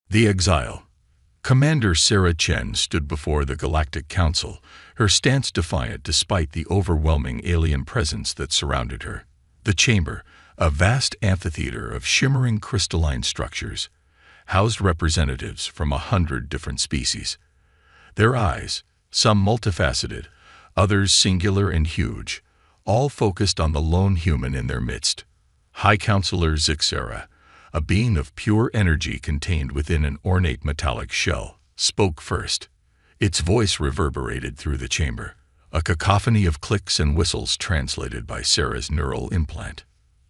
The Exile. Commander Sarah Chen stood before the Galactic Council, her stance defiant despite the overwhelming alien presence that surrounded her. The chamber, a vast amphitheater of shimmering crystalline structures, housed representatives from 100 different species. Their eyes, some multifaceted, others singular and huge, all focused on the lone human in their midst. High Counselor Zixera, a being of pure energy contained within an ornate metallic shell, spoke first. Its voice reverberated through the chamber, a cacophony of clicks and whistles translated by Sarah's neural implant.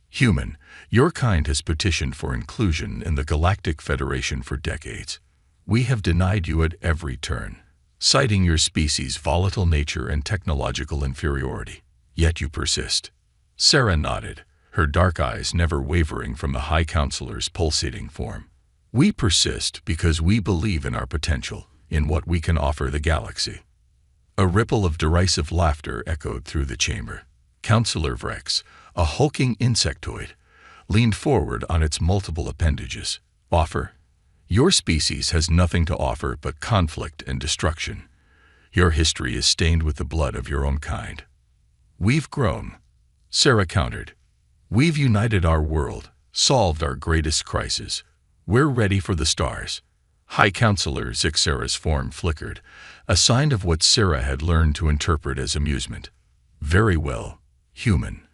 Human, your kind has petitioned for inclusion in the Galactic Federation for decades. We have denied you at every turn, citing your species' volatile nature and technological inferiority. Yet you persist. Sarah nodded, her dark eyes never wavering from the High Counselor's pulsating form. We persist because we believe in our potential, in what we can offer the galaxy. A ripple of derisive laughter echoed through the chamber. Counselor Vrex, a hulking insectoid, leaned forward on its multiple appendages. Offer? Your species has nothing to offer but conflict and destruction. Your history is stained with the blood of your own kind. We've grown, Sarah countered. We've united our world, solved our greatest crisis. We're ready for the stars. High Counselor Zixera's form flickered, a sign of what Sarah had learned to interpret as amusement. Very well, human.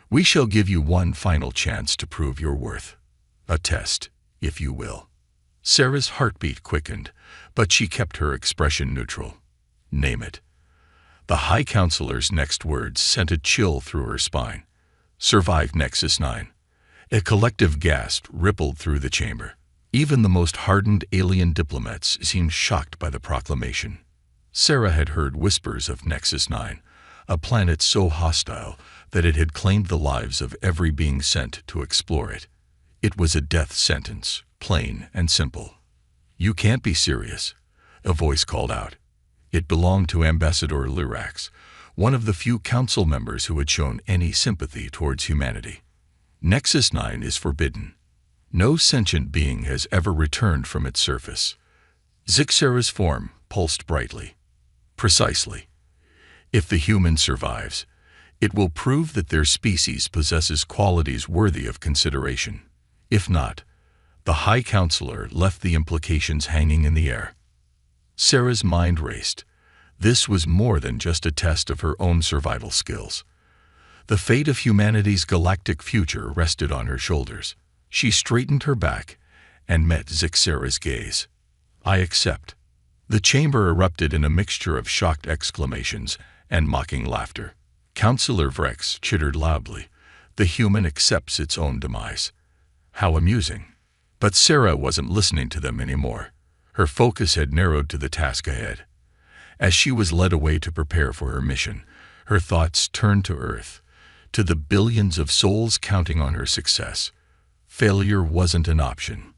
We shall give you one final chance to prove your worth. A test, if you will. Sarah's heartbeat quickened, but she kept her expression neutral. Name it. The High Counselor's next words sent a chill through her spine. Survive Nexus 9. A collective gasp rippled through the chamber. Even the most hardened alien diplomats seemed shocked by the proclamation. Sarah had heard whispers of Nexus 9, a planet so hostile that it had claimed the lives of every being sent to explore it. It was a death sentence, plain and simple. You can't be serious, a voice called out. It belonged to Ambassador Lyrax, one of the few council members who had shown any sympathy towards humanity. Nexus 9 is forbidden. No sentient being has ever returned from its surface. Zixera's form pulsed brightly. Precisely. If the human survives, it will prove that their species possesses qualities worthy of consideration. If not, the High Counselor left the implications hanging in the air. Sarah's mind raced. This was more than just a test of her own survival skills. The fate of humanity's galactic future rested on her shoulders. She straightened her back and met Zixera's gaze. I accept. The chamber erupted in a mixture of shocked exclamations and mocking laughter. Counselor Vrex chittered loudly. The human accepts its own demise. How amusing. But Sarah wasn't listening to them anymore. Her focus had narrowed to the task ahead. As she was led away to prepare for her mission, her thoughts turned to Earth, to the billions of souls counting on her success. Failure wasn't an option.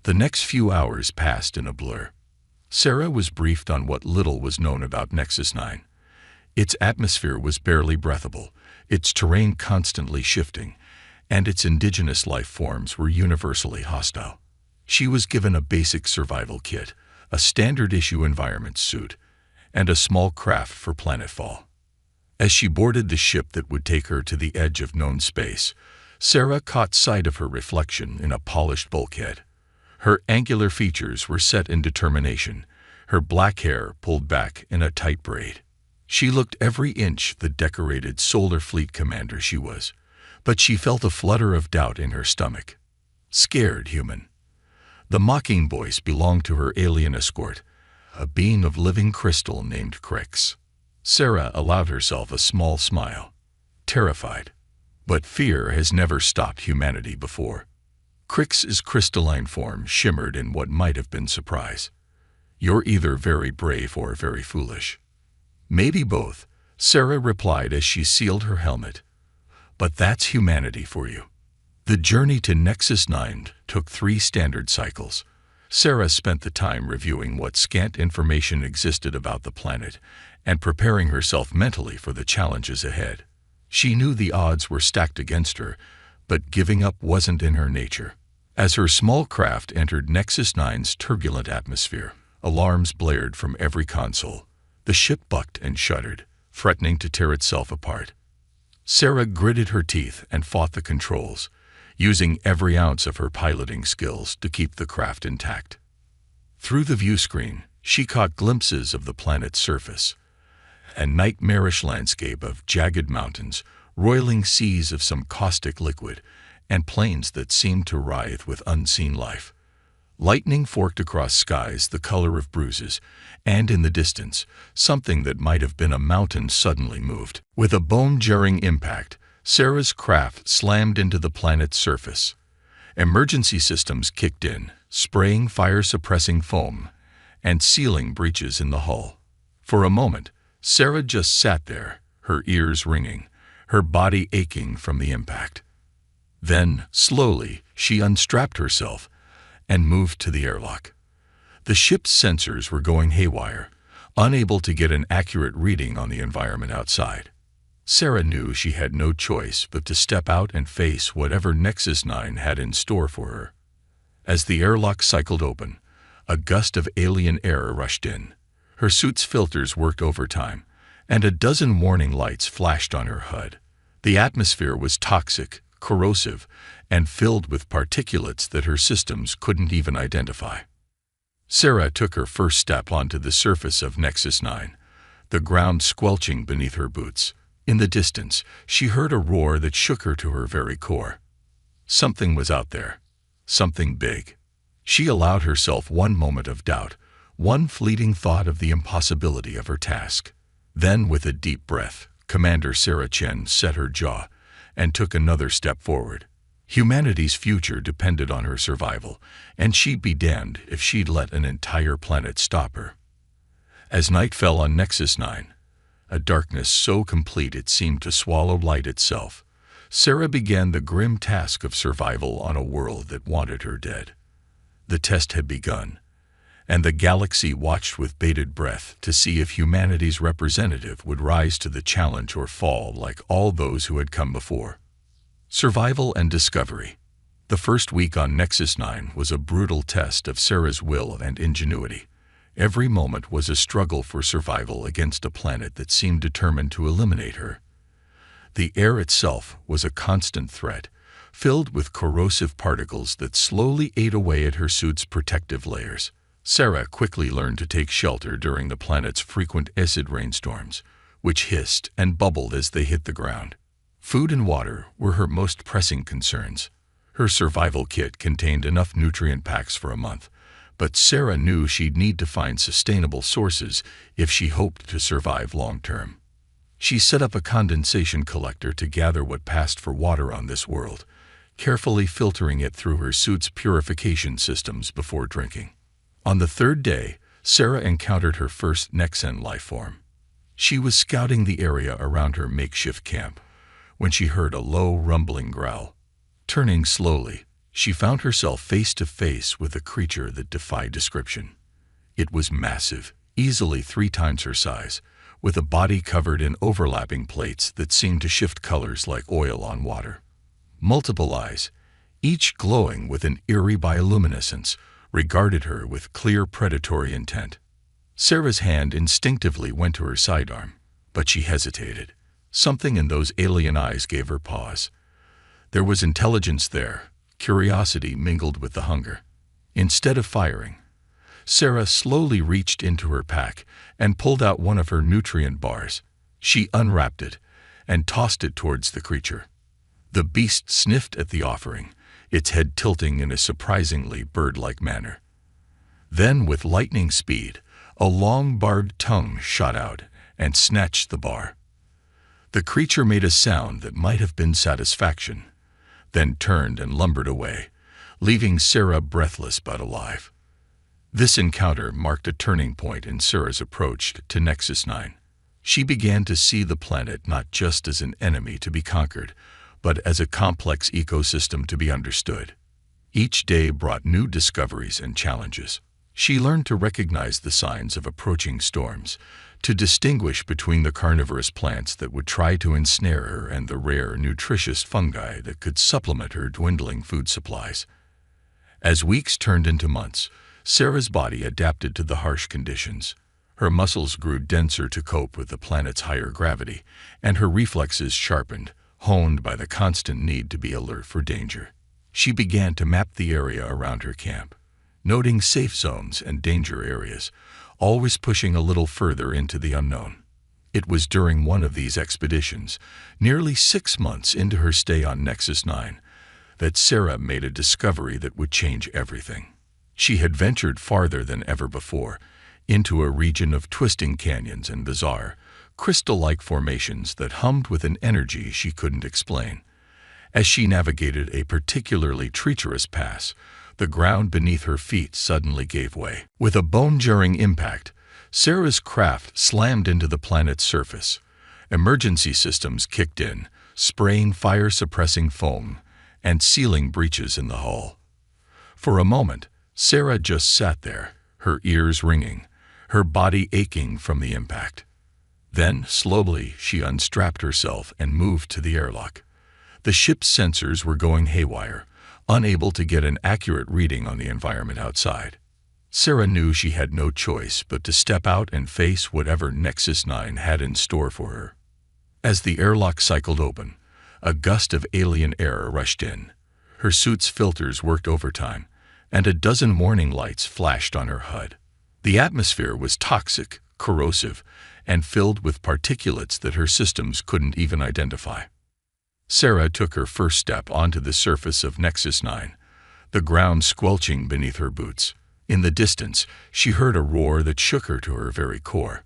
The next few hours passed in a blur. Sarah was briefed on what little was known about Nexus 9. Its atmosphere was barely breathable, its terrain constantly shifting, and its indigenous life forms were universally hostile. She was given a basic survival kit, a standard-issue environment suit, and a small craft for planetfall. As she boarded the ship that would take her to the edge of known space, Sarah caught sight of her reflection in a polished bulkhead. Her angular features were set in determination, her black hair pulled back in a tight braid. She looked every inch the decorated Solar Fleet commander she was, but she felt a flutter of doubt in her stomach. Scared human. The mocking voice belonged to her alien escort, a being of living crystal named Crix. Sarah allowed herself a small smile. Terrified. But fear has never stopped humanity before. Crix's crystalline form shimmered in what might have been surprise. You're either very brave or very foolish. Maybe both, Sarah replied as she sealed her helmet. But that's humanity for you. The journey to Nexus 9 took 3 standard cycles. Sarah spent the time reviewing what scant information existed about the planet and preparing herself mentally for the challenges ahead. She knew the odds were stacked against her, but giving up wasn't in her nature. As her small craft entered Nexus 9's turbulent atmosphere, alarms blared from every console. The ship bucked and shuddered, threatening to tear itself apart. Sarah gritted her teeth and fought the controls, using every ounce of her piloting skills to keep the craft intact. Through the view screen, she caught glimpses of the planet's surface, a nightmarish landscape of jagged mountains, roiling seas of some caustic liquid, and plains that seemed to writhe with unseen life. Lightning forked across skies the color of bruises, and in the distance, something that might have been a mountain suddenly moved. With a bone-jarring impact, Sarah's craft slammed into the planet's surface. Emergency systems kicked in, spraying fire-suppressing foam and sealing breaches in the hull. For a moment, Sarah just sat there, her ears ringing, her body aching from the impact. Then, slowly, she unstrapped herself and moved to the airlock. The ship's sensors were going haywire, unable to get an accurate reading on the environment outside. Sarah knew she had no choice but to step out and face whatever Nexus 9 had in store for her. As the airlock cycled open, a gust of alien air rushed in. Her suit's filters worked overtime, and a dozen warning lights flashed on her HUD. The atmosphere was toxic, corrosive, and filled with particulates that her systems couldn't even identify. Sarah took her first step onto the surface of Nexus 9, the ground squelching beneath her boots. In the distance, she heard a roar that shook her to her very core. Something was out there, something big. She allowed herself one moment of doubt, one fleeting thought of the impossibility of her task. Then, with a deep breath, Commander Sarah Chen set her jaw and took another step forward. Humanity's future depended on her survival, and she'd be damned if she'd let an entire planet stop her. As night fell on Nexus 9, a darkness so complete it seemed to swallow light itself, Sarah began the grim task of survival on a world that wanted her dead. The test had begun, and the galaxy watched with bated breath to see if humanity's representative would rise to the challenge or fall like all those who had come before. Survival and discovery. The first week on Nexus 9 was a brutal test of Sarah's will and ingenuity. Every moment was a struggle for survival against a planet that seemed determined to eliminate her. The air itself was a constant threat, filled with corrosive particles that slowly ate away at her suit's protective layers. Sarah quickly learned to take shelter during the planet's frequent acid rainstorms, which hissed and bubbled as they hit the ground. Food and water were her most pressing concerns. Her survival kit contained enough nutrient packs for a month, but Sarah knew she'd need to find sustainable sources if she hoped to survive long-term. She set up a condensation collector to gather what passed for water on this world, carefully filtering it through her suit's purification systems before drinking. On the third day, Sarah encountered her first Nexen life form. She was scouting the area around her makeshift camp when she heard a low, rumbling growl. Turning slowly, she found herself face to face with a creature that defied description. It was massive, easily 3 times her size, with a body covered in overlapping plates that seemed to shift colors like oil on water. Multiple eyes, each glowing with an eerie bioluminescence, regarded her with clear predatory intent. Sarah's hand instinctively went to her sidearm, but she hesitated. Something in those alien eyes gave her pause. There was intelligence there, curiosity mingled with the hunger. Instead of firing, Sarah slowly reached into her pack and pulled out one of her nutrient bars. She unwrapped it and tossed it towards the creature. The beast sniffed at the offering, its head tilting in a surprisingly bird-like manner. Then, with lightning speed, a long barbed tongue shot out and snatched the bar. The creature made a sound that might have been satisfaction, then turned and lumbered away, leaving Sarah breathless but alive. This encounter marked a turning point in Sarah's approach to Nexus 9. She began to see the planet not just as an enemy to be conquered, but as a complex ecosystem to be understood. Each day brought new discoveries and challenges. She learned to recognize the signs of approaching storms, to distinguish between the carnivorous plants that would try to ensnare her and the rare, nutritious fungi that could supplement her dwindling food supplies. As weeks turned into months, Sarah's body adapted to the harsh conditions. Her muscles grew denser to cope with the planet's higher gravity, and her reflexes sharpened, honed by the constant need to be alert for danger. She began to map the area around her camp, noting safe zones and danger areas, always pushing a little further into the unknown. It was during one of these expeditions, nearly 6 months into her stay on Nexus 9, that Sarah made a discovery that would change everything. She had ventured farther than ever before, into a region of twisting canyons and bizarre, crystal-like formations that hummed with an energy she couldn't explain. As she navigated a particularly treacherous pass, the ground beneath her feet suddenly gave way. With a bone-jarring impact, Sarah's craft slammed into the planet's surface. Emergency systems kicked in, spraying fire-suppressing foam and sealing breaches in the hull. For a moment, Sarah just sat there, her ears ringing, her body aching from the impact. Then, slowly, she unstrapped herself and moved to the airlock. The ship's sensors were going haywire, unable to get an accurate reading on the environment outside. Sarah knew she had no choice but to step out and face whatever Nexus 9 had in store for her. As the airlock cycled open, a gust of alien air rushed in. Her suit's filters worked overtime, and a dozen warning lights flashed on her HUD. The atmosphere was toxic, corrosive, and filled with particulates that her systems couldn't even identify. Sarah took her first step onto the surface of Nexus 9, the ground squelching beneath her boots. In the distance, she heard a roar that shook her to her very core.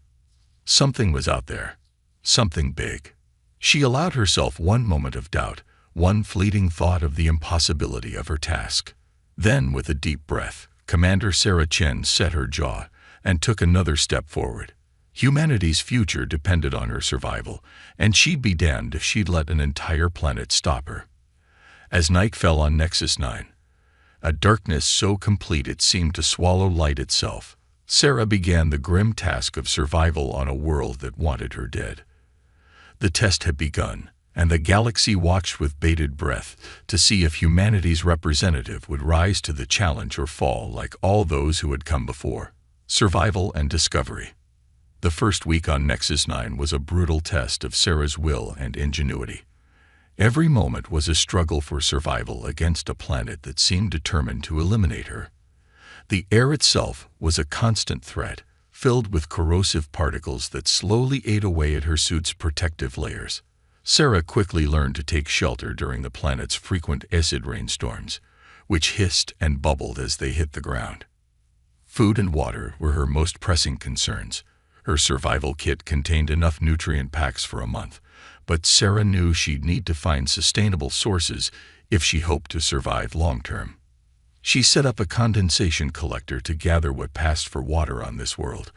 Something was out there. Something big. She allowed herself one moment of doubt, one fleeting thought of the impossibility of her task. Then, with a deep breath, Commander Sarah Chen set her jaw and took another step forward. Humanity's future depended on her survival, and she'd be damned if she'd let an entire planet stop her. As night fell on Nexus 9, a darkness so complete it seemed to swallow light itself, Sarah began the grim task of survival on a world that wanted her dead. The test had begun, and the galaxy watched with bated breath to see if humanity's representative would rise to the challenge or fall like all those who had come before. Survival and discovery. The first week on Nexus 9 was a brutal test of Sarah's will and ingenuity. Every moment was a struggle for survival against a planet that seemed determined to eliminate her. The air itself was a constant threat, filled with corrosive particles that slowly ate away at her suit's protective layers. Sarah quickly learned to take shelter during the planet's frequent acid rainstorms, which hissed and bubbled as they hit the ground. Food and water were her most pressing concerns. Her survival kit contained enough nutrient packs for a month, but Sarah knew she'd need to find sustainable sources if she hoped to survive long-term. She set up a condensation collector to gather what passed for water on this world,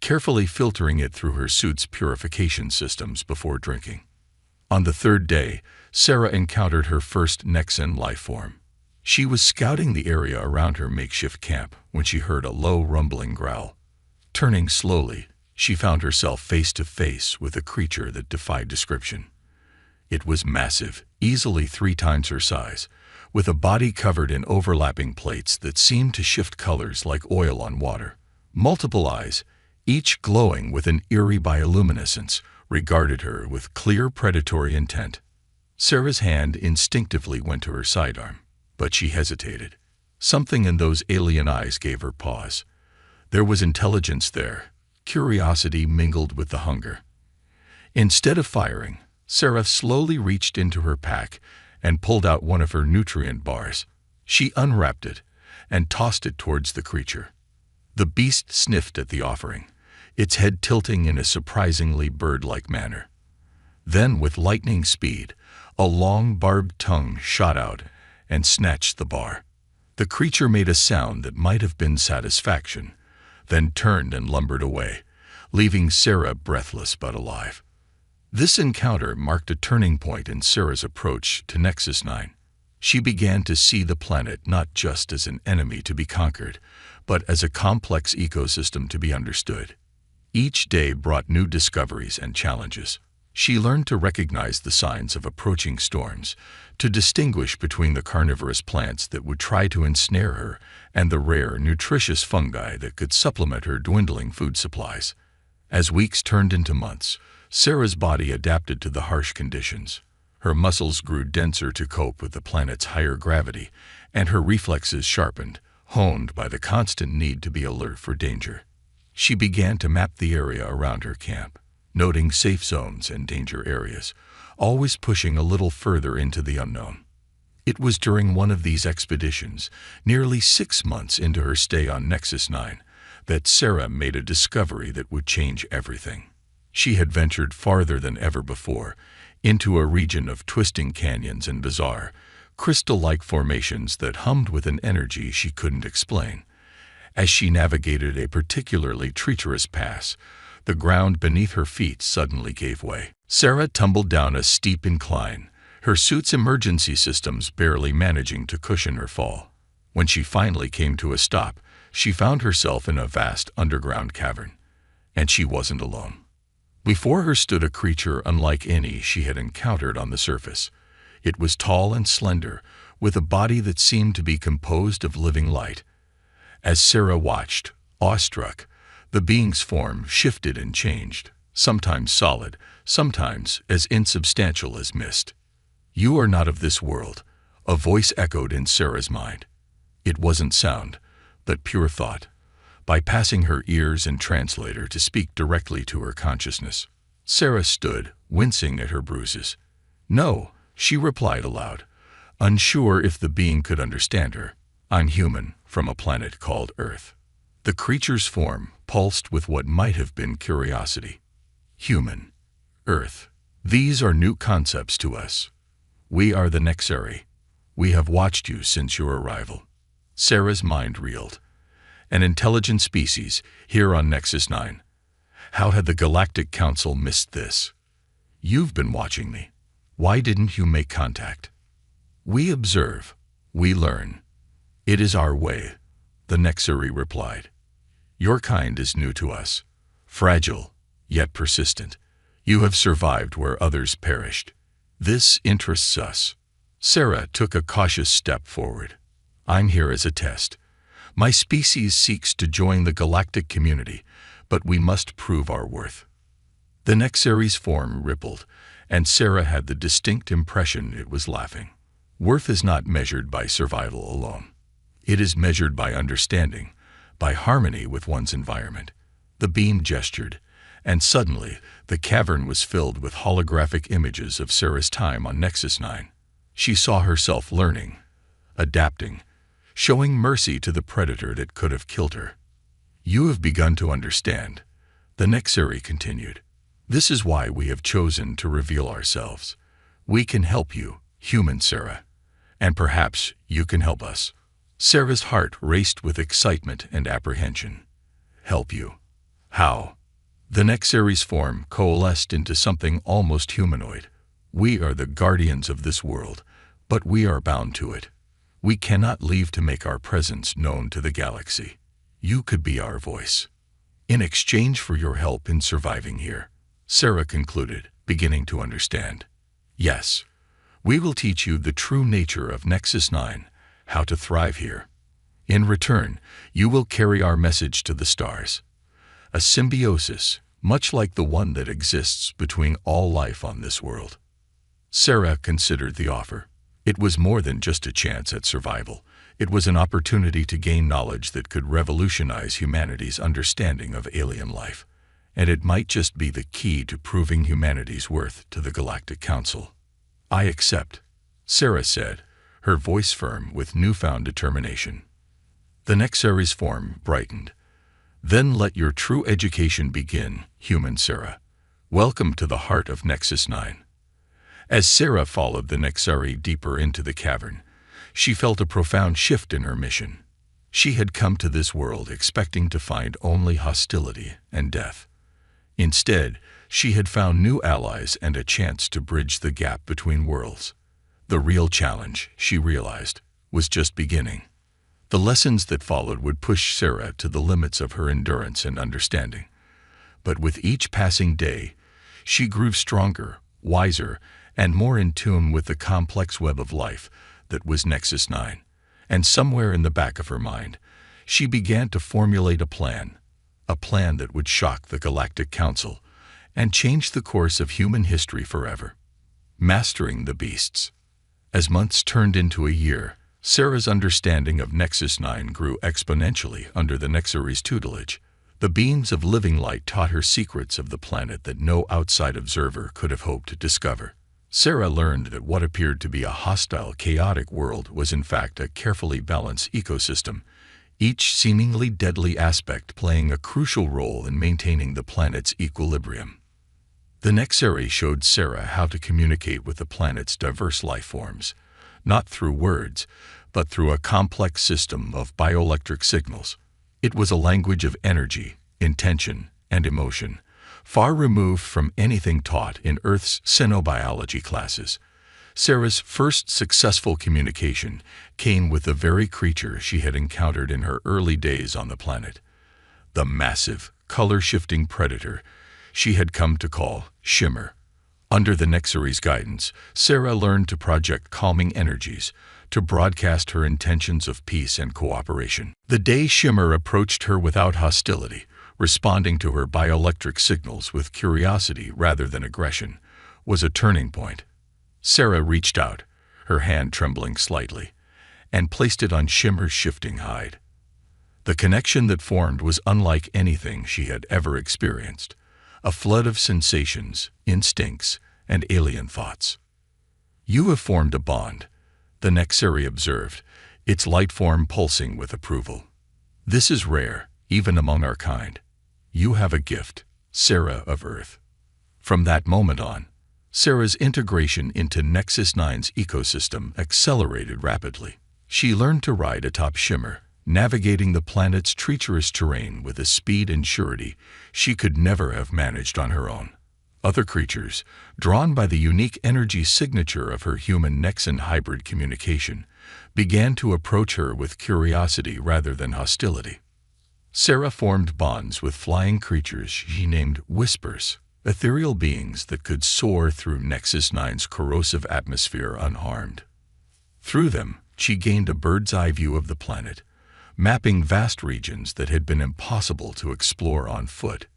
carefully filtering it through her suit's purification systems before drinking. On the third day, Sarah encountered her first Nexan life form. She was scouting the area around her makeshift camp when she heard a low rumbling growl. Turning slowly, she found herself face to face with a creature that defied description. It was massive, easily 3 times her size, with a body covered in overlapping plates that seemed to shift colors like oil on water. Multiple eyes, each glowing with an eerie bioluminescence, regarded her with clear predatory intent. Sarah's hand instinctively went to her sidearm, but she hesitated. Something in those alien eyes gave her pause. There was intelligence there, curiosity mingled with the hunger. Instead of firing, Sarah slowly reached into her pack and pulled out one of her nutrient bars. She unwrapped it and tossed it towards the creature. The beast sniffed at the offering, its head tilting in a surprisingly bird-like manner. Then, with lightning speed, a long barbed tongue shot out and snatched the bar. The creature made a sound that might have been satisfaction, then turned and lumbered away, leaving Sarah breathless but alive. This encounter marked a turning point in Sarah's approach to Nexus 9. She began to see the planet not just as an enemy to be conquered, but as a complex ecosystem to be understood. Each day brought new discoveries and challenges. She learned to recognize the signs of approaching storms, to distinguish between the carnivorous plants that would try to ensnare her and the rare, nutritious fungi that could supplement her dwindling food supplies. As weeks turned into months, Sarah's body adapted to the harsh conditions. Her muscles grew denser to cope with the planet's higher gravity, and her reflexes sharpened, honed by the constant need to be alert for danger. She began to map the area around her camp, noting safe zones and danger areas, always pushing a little further into the unknown. It was during one of these expeditions, nearly 6 months into her stay on Nexus 9, that Sarah made a discovery that would change everything. She had ventured farther than ever before, into a region of twisting canyons and bizarre, crystal-like formations that hummed with an energy she couldn't explain. As she navigated a particularly treacherous pass, the ground beneath her feet suddenly gave way. Sarah tumbled down a steep incline, her suit's emergency systems barely managing to cushion her fall. When she finally came to a stop, she found herself in a vast underground cavern. And she wasn't alone. Before her stood a creature unlike any she had encountered on the surface. It was tall and slender, with a body that seemed to be composed of living light. As Sarah watched, awestruck, the being's form shifted and changed, sometimes solid, sometimes as insubstantial as mist. "You are not of this world," a voice echoed in Sarah's mind. It wasn't sound, but pure thought, bypassing her ears and translator to speak directly to her consciousness. Sarah stood, wincing at her bruises. "No," she replied aloud, unsure if the being could understand her. "I'm human, from a planet called Earth." The creature's form pulsed with what might have been curiosity. Human. Earth. These are new concepts to us. We are the Nexari. We have watched you since your arrival. Sarah's mind reeled. An intelligent species, here on Nexus 9. How had the Galactic Council missed this? "You've been watching me. Why didn't you make contact?" "We observe. We learn. It is our way," the Nexari replied. "Your kind is new to us. Fragile, yet persistent. You have survived where others perished. This interests us." Sarah took a cautious step forward. "I'm here as a test. My species seeks to join the galactic community, but we must prove our worth." The Nexari's form rippled, and Sarah had the distinct impression it was laughing. Worth is not measured by survival alone. It is measured by understanding, by harmony with one's environment. The beam gestured, and suddenly the cavern was filled with holographic images of Sarah's time on Nexus 9. She saw herself learning, adapting, showing mercy to the predator that could have killed her. "You have begun to understand," the Nexari continued. "This is why we have chosen to reveal ourselves. We can help you, human Sarah, and perhaps you can help us." Sarah's heart raced with excitement and apprehension. "Help you? How?" The Nexari's form coalesced into something almost humanoid. "We are the guardians of this world, but we are bound to it. We cannot leave to make our presence known to the galaxy. You could be our voice. In exchange for your help in surviving here," Sarah concluded, beginning to understand. "Yes, we will teach you the true nature of Nexus 9, how to thrive here. In return, you will carry our message to the stars. A symbiosis, much like the one that exists between all life on this world." Sarah considered the offer. It was more than just a chance at survival. It was an opportunity to gain knowledge that could revolutionize humanity's understanding of alien life. And it might just be the key to proving humanity's worth to the Galactic Council. "I accept," Sarah said, her voice firm with newfound determination. The Nexari's form brightened. "Then let your true education begin, human Sarah. Welcome to the heart of Nexus 9. As Sarah followed the Nexari deeper into the cavern, she felt a profound shift in her mission. She had come to this world expecting to find only hostility and death. Instead, she had found new allies and a chance to bridge the gap between worlds. The real challenge, she realized, was just beginning. The lessons that followed would push Sarah to the limits of her endurance and understanding. But with each passing day, She grew stronger, wiser, and more in tune with the complex web of life that was Nexus 9. And somewhere in the back of her mind, she began to formulate a plan that would shock the Galactic Council and change the course of human history forever. Mastering the beasts. As months turned into a year, Sarah's understanding of Nexus 9 grew exponentially under the Nexaries' tutelage. The beams of living light taught her secrets of the planet that no outside observer could have hoped to discover. Sarah learned that what appeared to be a hostile, chaotic world was in fact a carefully balanced ecosystem, each seemingly deadly aspect playing a crucial role in maintaining the planet's equilibrium. The Nexaries showed Sarah how to communicate with the planet's diverse life forms, not through words, but through a complex system of bioelectric signals. It was a language of energy, intention, and emotion, far removed from anything taught in Earth's xenobiology classes. Sarah's first successful communication came with the very creature she had encountered in her early days on the planet, the massive, color-shifting predator she had come to call Shimmer. Under the Nexaries' guidance, Sarah learned to project calming energies, to broadcast her intentions of peace and cooperation. The day Shimmer approached her without hostility, responding to her bioelectric signals with curiosity rather than aggression, was a turning point. Sarah reached out, her hand trembling slightly, and placed it on Shimmer's shifting hide. The connection that formed was unlike anything she had ever experienced, a flood of sensations, instincts, and alien thoughts. "You have formed a bond," the Nexaries observed, its light form pulsing with approval. "This is rare, even among our kind. You have a gift, Sarah of Earth." From that moment on, Sarah's integration into Nexus 9's ecosystem accelerated rapidly. She learned to ride atop Shimmer, navigating the planet's treacherous terrain with a speed and surety she could never have managed on her own. Other creatures, drawn by the unique energy signature of her human-Nexan hybrid communication, began to approach her with curiosity rather than hostility. Sarah formed bonds with flying creatures she named Whispers, ethereal beings that could soar through Nexus 9's corrosive atmosphere unharmed. Through them, she gained a bird's-eye view of the planet, mapping vast regions that had been impossible to explore on foot.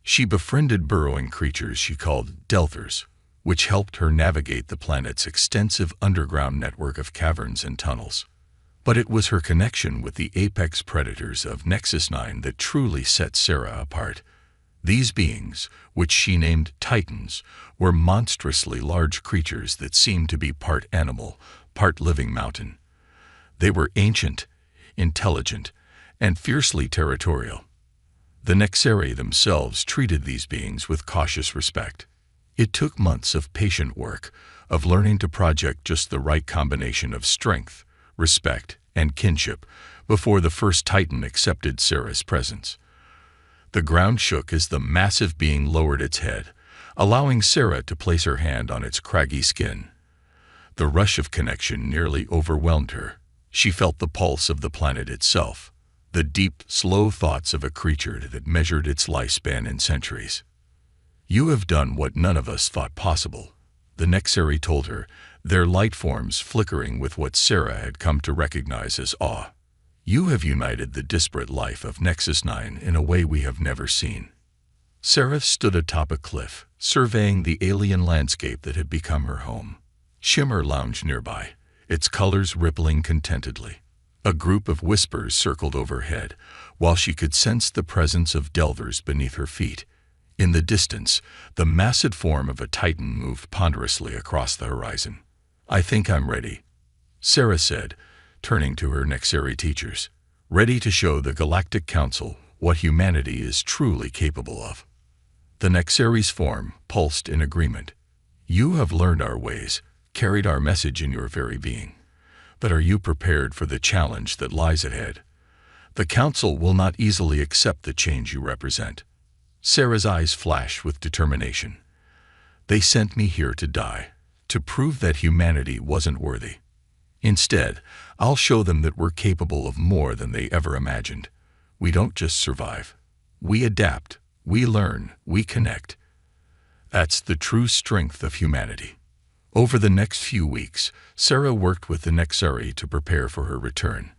She befriended burrowing creatures she called Delthers, which helped her navigate the planet's extensive underground network of caverns and tunnels. But it was her connection with the apex predators of Nexus 9 that truly set Sarah apart. These beings, which she named Titans, were monstrously large creatures that seemed to be part animal, part living mountain. They were ancient, intelligent, and fiercely territorial. The Nexaries themselves treated these beings with cautious respect. It took months of patient work, of learning to project just the right combination of strength, respect, and kinship before the first Titan accepted Sarah's presence. The ground shook as the massive being lowered its head, allowing Sarah to place her hand on its craggy skin. The rush of connection nearly overwhelmed her. She felt the pulse of the planet itself, the deep, slow thoughts of a creature that measured its lifespan in centuries. "You have done what none of us thought possible," the Nexaries told her, their light forms flickering with what Sarah had come to recognize as awe. "You have united the disparate life of Nexus 9 in a way we have never seen." Sarah stood atop a cliff, surveying the alien landscape that had become her home. Shimmer lounged nearby, its colors rippling contentedly. A group of Whispers circled overhead, while she could sense the presence of Delthers beneath her feet. In the distance, the massive form of a Titan moved ponderously across the horizon. "I think I'm ready," Sarah said, turning to her Nexaries teachers, "ready to show the Galactic Council what humanity is truly capable of." The Nexaries' form pulsed in agreement. "You have learned our ways, carried our message in your very being. But are you prepared for the challenge that lies ahead? The Council will not easily accept the change you represent." Sarah's eyes flashed with determination. "They sent me here to die, to prove that humanity wasn't worthy. Instead, I'll show them that we're capable of more than they ever imagined. We don't just survive. We adapt, we learn, we connect." That's the true strength of humanity. Over the next few weeks, Sarah worked with the Nexari to prepare for her return.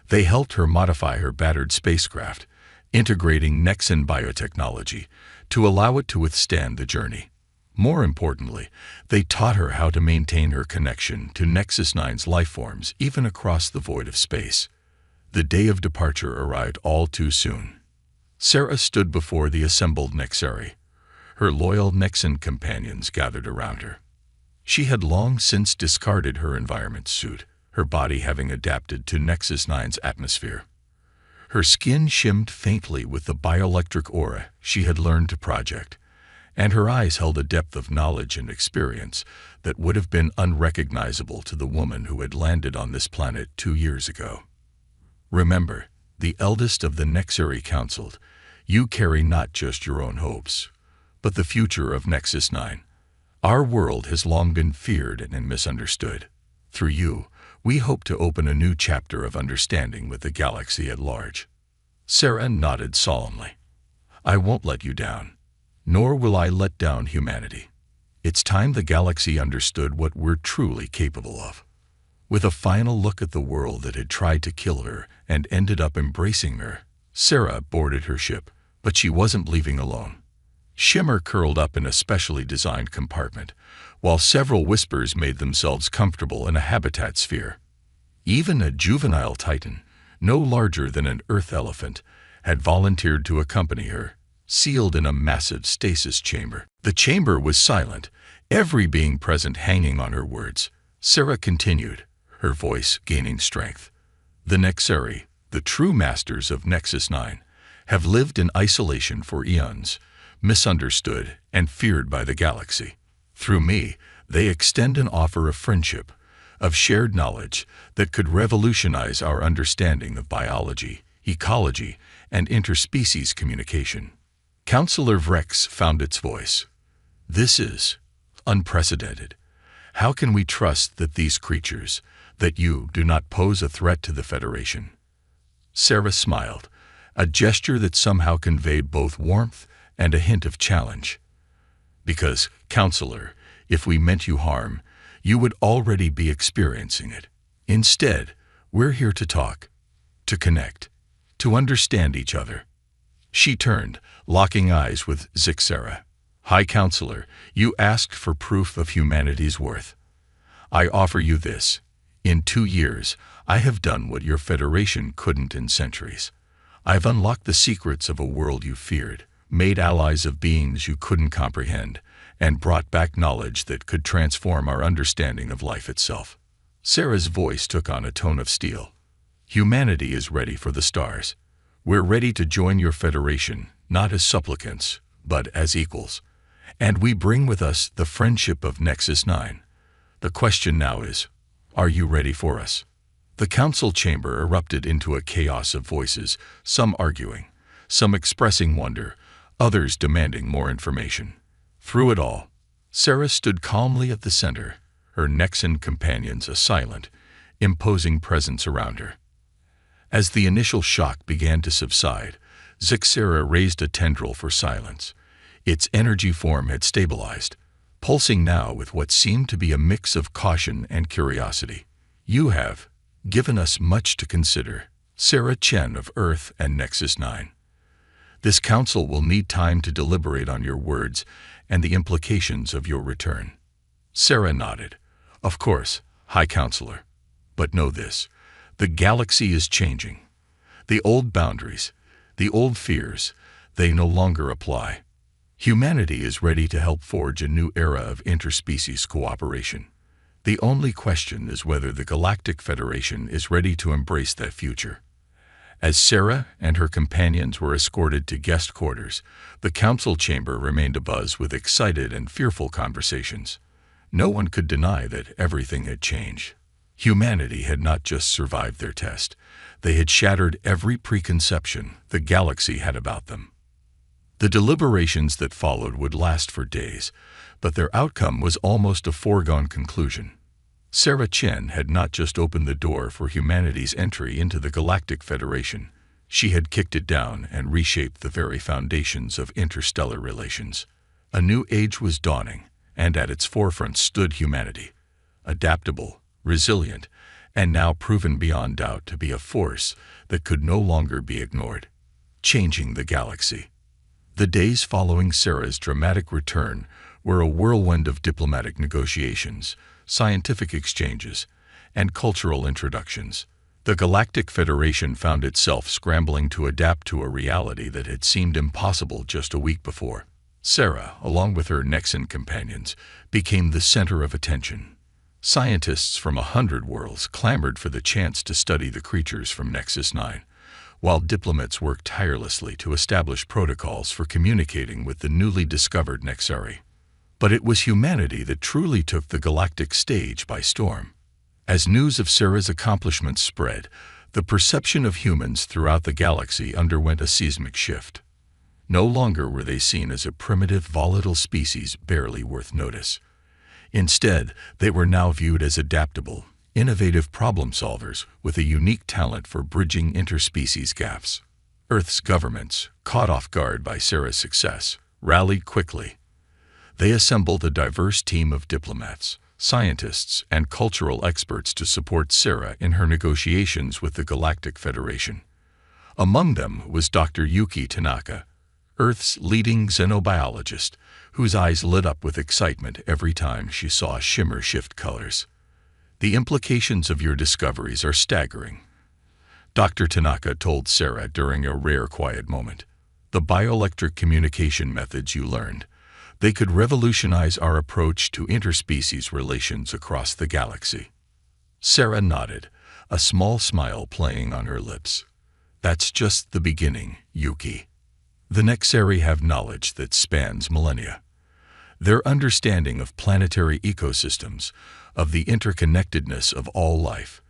They helped her modify her battered spacecraft, integrating Nexan biotechnology to allow it to withstand the journey. More importantly, they taught her how to maintain her connection to Nexus 9's lifeforms even across the void of space. The day of departure arrived all too soon. Sarah stood before the assembled Nexari. Her loyal Nexan companions gathered around her. She had long since discarded her environment suit, her body having adapted to Nexus 9's atmosphere. Her skin shimmed faintly with the bioelectric aura she had learned to project, and her eyes held a depth of knowledge and experience that would have been unrecognizable to the woman who had landed on this planet 2 years ago. Remember, the eldest of the Nexari counseled, you carry not just your own hopes, but the future of Nexus 9. Our world has long been feared and misunderstood. Through you, we hope to open a new chapter of understanding with the galaxy at large. Sarah nodded solemnly. I won't let you down, nor will I let down humanity. It's time the galaxy understood what we're truly capable of. With a final look at the world that had tried to kill her and ended up embracing her, Sarah boarded her ship, but she wasn't leaving alone. Shimmer curled up in a specially designed compartment, while several whispers made themselves comfortable in a habitat sphere. Even a juvenile titan, no larger than an earth elephant, had volunteered to accompany her, sealed in a massive stasis chamber. The chamber was silent, every being present hanging on her words. Sarah continued, her voice gaining strength. The Nexari, the true masters of Nexus 9, have lived in isolation for eons, misunderstood and feared by the galaxy. Through me, they extend an offer of friendship, of shared knowledge that could revolutionize our understanding of biology, ecology, and interspecies communication. Counselor Vrex found its voice. This is unprecedented. How can we trust that these creatures, that you, do not pose a threat to the Federation? Sarah smiled, a gesture that somehow conveyed both warmth and a hint of challenge. Because, Counselor, if we meant you harm, you would already be experiencing it. Instead, we're here to talk, to connect, to understand each other. She turned, locking eyes with Zixara. High Counselor, you asked for proof of humanity's worth. I offer you this. In 2 years, I have done what your Federation couldn't in centuries. I've unlocked the secrets of a world you feared, made allies of beings you couldn't comprehend, and brought back knowledge that could transform our understanding of life itself. Sarah's voice took on a tone of steel. Humanity is ready for the stars. We're ready to join your Federation, not as supplicants, but as equals. And we bring with us the friendship of Nexus 9. The question now is, are you ready for us? The council chamber erupted into a chaos of voices, some arguing, some expressing wonder, others demanding more information. Through it all, Sarah stood calmly at the center, her Nexan companions a silent, imposing presence around her. As the initial shock began to subside, Zixara raised a tendril for silence. Its energy form had stabilized, pulsing now with what seemed to be a mix of caution and curiosity. You have given us much to consider, Sarah Chen of Earth and Nexus 9. This council will need time to deliberate on your words and the implications of your return. Sarah nodded. Of course, High Counselor. But know this, the galaxy is changing. The old boundaries, the old fears, they no longer apply. Humanity is ready to help forge a new era of interspecies cooperation. The only question is whether the Galactic Federation is ready to embrace that future. As Sarah and her companions were escorted to guest quarters, the council chamber remained abuzz with excited and fearful conversations. No one could deny that everything had changed. Humanity had not just survived their test, they had shattered every preconception the galaxy had about them. The deliberations that followed would last for days, but their outcome was almost a foregone conclusion. Sarah Chen had not just opened the door for humanity's entry into the Galactic Federation, she had kicked it down and reshaped the very foundations of interstellar relations. A new age was dawning, and at its forefront stood humanity, adaptable, resilient, and now proven beyond doubt to be a force that could no longer be ignored, changing the galaxy. The days following Sarah's dramatic return were a whirlwind of diplomatic negotiations, scientific exchanges, and cultural introductions. The Galactic Federation found itself scrambling to adapt to a reality that had seemed impossible just a week before. Sarah, along with her Nexan companions, became the center of attention. Scientists from 100 worlds clamored for the chance to study the creatures from Nexus 9, while diplomats worked tirelessly to establish protocols for communicating with the newly discovered Nexari. But it was humanity that truly took the galactic stage by storm. As news of Sarah's accomplishments spread, the perception of humans throughout the galaxy underwent a seismic shift. No longer were they seen as a primitive, volatile species barely worth notice. Instead, they were now viewed as adaptable, innovative problem solvers with a unique talent for bridging interspecies gaps. Earth's governments, caught off guard by Sarah's success, rallied quickly. They assembled a diverse team of diplomats, scientists, and cultural experts to support Sarah in her negotiations with the Galactic Federation. Among them was Dr. Yuki Tanaka, Earth's leading xenobiologist, whose eyes lit up with excitement every time she saw a shimmer shift colors. "The implications of your discoveries are staggering," Dr. Tanaka told Sarah during a rare quiet moment. "The bioelectric communication methods you learned, they could revolutionize our approach to interspecies relations across the galaxy." Sarah nodded, a small smile playing on her lips. "That's just the beginning, Yuki. The Nexari have knowledge that spans millennia. Their understanding of planetary ecosystems, of the interconnectedness of all life,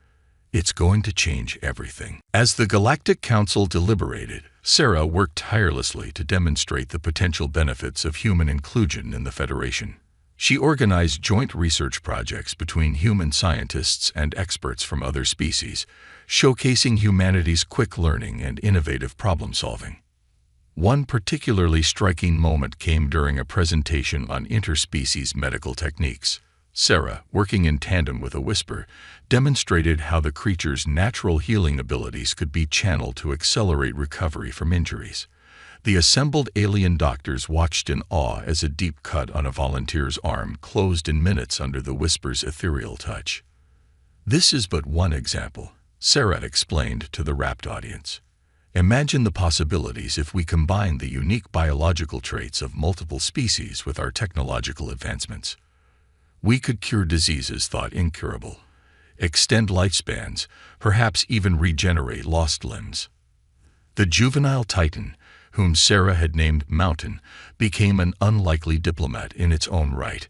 it's going to change everything." As the Galactic Council deliberated, Sarah worked tirelessly to demonstrate the potential benefits of human inclusion in the Federation. She organized joint research projects between human scientists and experts from other species, showcasing humanity's quick learning and innovative problem-solving. One particularly striking moment came during a presentation on interspecies medical techniques. Sarah, working in tandem with a whisper, demonstrated how the creature's natural healing abilities could be channeled to accelerate recovery from injuries. The assembled alien doctors watched in awe as a deep cut on a volunteer's arm closed in minutes under the whisper's ethereal touch. "This is but one example," Sarah explained to the rapt audience. "Imagine the possibilities if we combine the unique biological traits of multiple species with our technological advancements. We could cure diseases thought incurable, extend lifespans, perhaps even regenerate lost limbs." The juvenile Titan, whom Sarah had named Mountain, became an unlikely diplomat in its own right.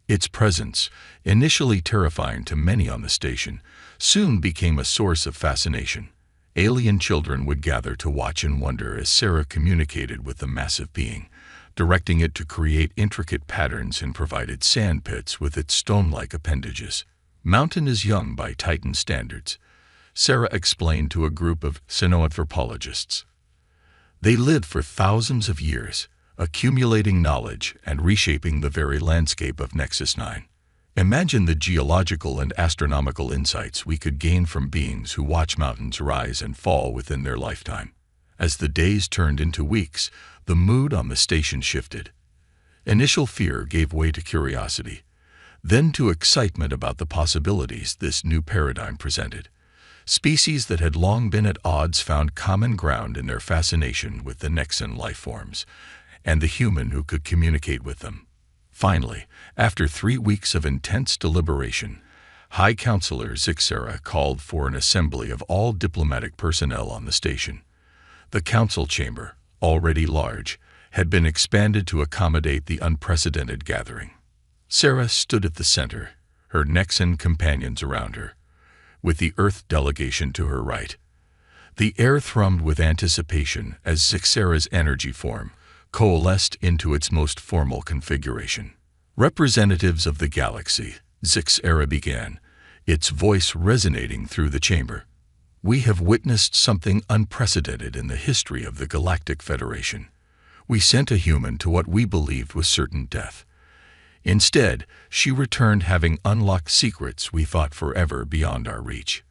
Its presence, initially terrifying to many on the station, soon became a source of fascination. Alien children would gather to watch and wonder as Sarah communicated with the massive being, directing it to create intricate patterns and provided sand pits with its stone-like appendages. "Mountain is young by Titan standards," Sarah explained to a group of xenoanthropologists. "They lived for thousands of years, accumulating knowledge and reshaping the very landscape of Nexus 9. Imagine the geological and astronomical insights we could gain from beings who watch mountains rise and fall within their lifetime." As the days turned into weeks, the mood on the station shifted. Initial fear gave way to curiosity, then to excitement about the possibilities this new paradigm presented. Species that had long been at odds found common ground in their fascination with the Nexan life forms, and the human who could communicate with them. Finally, after 3 weeks of intense deliberation, High Counselor Zixara called for an assembly of all diplomatic personnel on the station. The council chamber, already large, had been expanded to accommodate the unprecedented gathering. Sarah stood at the center, her Nexan companions around her, with the Earth delegation to her right. The air thrummed with anticipation as Zixara's energy form coalesced into its most formal configuration. "Representatives of the galaxy," Zixara began, its voice resonating through the chamber. "We have witnessed something unprecedented in the history of the Galactic Federation. We sent a human to what we believed was certain death. Instead, she returned having unlocked secrets we thought forever beyond our reach.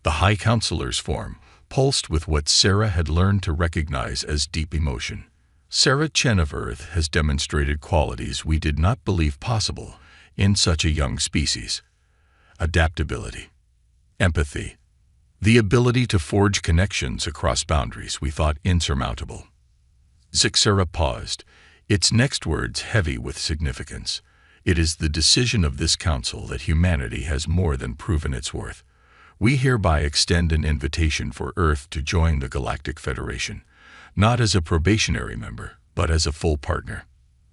The High Counselor's form pulsed with what Sarah had learned to recognize as deep emotion. Sarah Chen of Earth has demonstrated qualities we did not believe possible in such a young species: adaptability, empathy, the ability to forge connections across boundaries we thought insurmountable. Sarah paused, its next words heavy with significance. It is the decision of this council that humanity has more than proven its worth. We hereby extend an invitation for Earth to join the Galactic Federation, not as a probationary member, but as a full partner.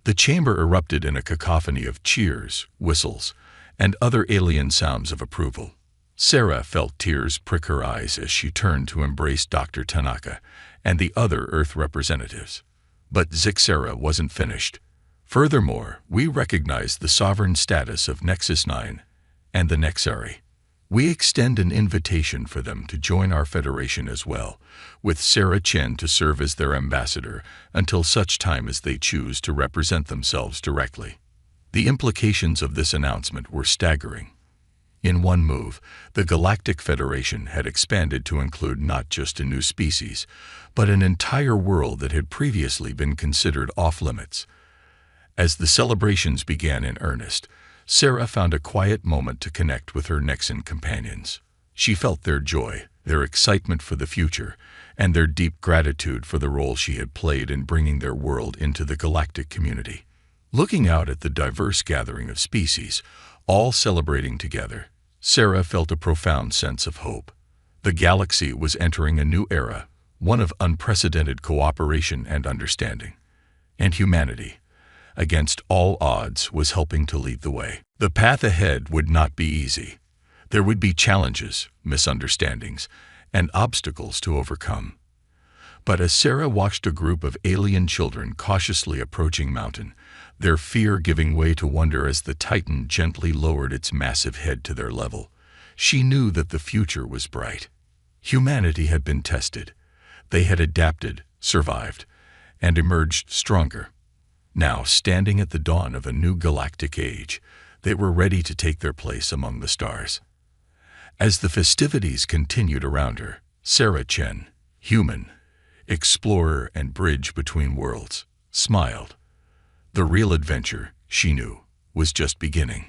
The chamber erupted in a cacophony of cheers, whistles, and other alien sounds of approval. Sarah felt tears prick her eyes as she turned to embrace Dr. Tanaka and the other Earth representatives. But Sarah wasn't finished. Furthermore, we recognize the sovereign status of Nexus 9 and the Nexari. We extend an invitation for them to join our federation as well, with Sarah Chen to serve as their ambassador until such time as they choose to represent themselves directly. The implications of this announcement were staggering. In one move, the Galactic Federation had expanded to include not just a new species, but an entire world that had previously been considered off-limits. As the celebrations began in earnest, Sarah found a quiet moment to connect with her Nexan companions. She felt their joy, their excitement for the future, and their deep gratitude for the role she had played in bringing their world into the galactic community. Looking out at the diverse gathering of species, all celebrating together, Sarah felt a profound sense of hope. The galaxy was entering a new era, one of unprecedented cooperation and understanding. And humanity, against all odds, was helping to lead the way. The path ahead would not be easy. There would be challenges, misunderstandings, and obstacles to overcome. But as Sarah watched a group of alien children cautiously approaching mountain, their fear giving way to wonder as the Titan gently lowered its massive head to their level, she knew that the future was bright. Humanity had been tested. They had adapted, survived, and emerged stronger. Now, standing at the dawn of a new galactic age, they were ready to take their place among the stars. As the festivities continued around her, Sarah Chen, human, explorer and bridge between worlds, smiled. The real adventure, she knew, was just beginning.